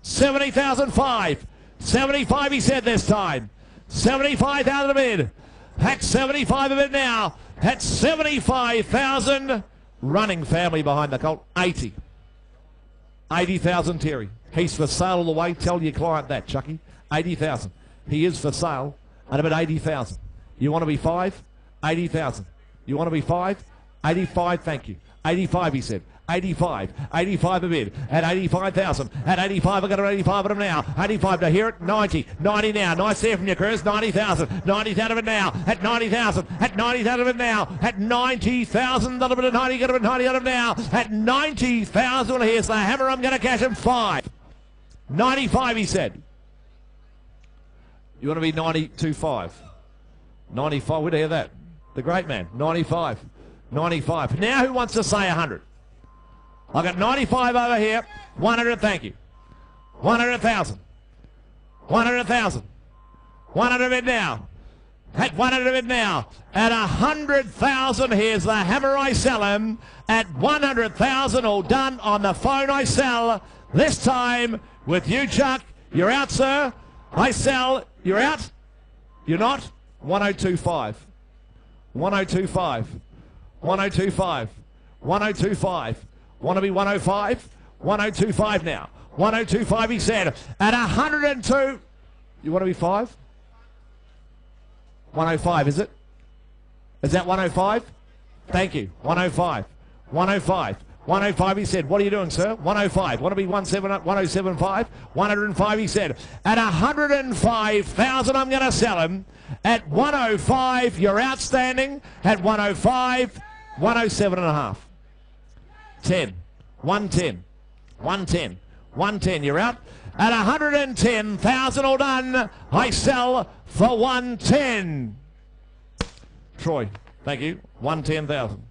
70,000 5. 75 he said this time. 75,000 a bid. At 75 of it now. At 75,000. Running family behind the colt. 80. 80,000 Terry. He's for sale all the way. Tell your client that, Chucky. 80,000. He is for sale at about 80,000. You want to be 5? 80,000. You want to be 5? 85, thank you. 85, he said. 85 a bid, at 85,000, at 85, I've got an 85 of them now, 85 to here at 90 now, nice there from your Chris, 90,000, 90,000 of it now, at 90,000, at 90,000 of it now, at 90,000, a little bit of 90, got a bit of 90 out of now, at 90,000, well, here's the hammer, I'm going to cash him 5. 95, he said. You want to be 92.5? 95, where'd you hear that? The great man, 95. 95. Now who wants to say 100? I got 95 over here. 100, thank you. 100,000. 100,000. 100 of it now. At 100 of it now. At 100,000, here's the hammer, I sell him. At 100,000, all done on the phone, I sell. This time with you, Chuck. You're out, sir. I sell. You're out. You're not. 102.5. 102.5. 102.5. 102.5. Want to be 105? 102.5 now. 102.5, he said. At 102. You want to be 5? 105, is it? Is that 105? Thank you. 105. 105. 105, he said. What are you doing, sir? 105. Want to be 107.5? 105, he said. At 105,000, I'm going to sell him. At 105, you're outstanding. At 105, 107.5. 10. 110. 110. 110, you're out. At 110,000, all done. I sell for 110. Troy, thank you. 110,000.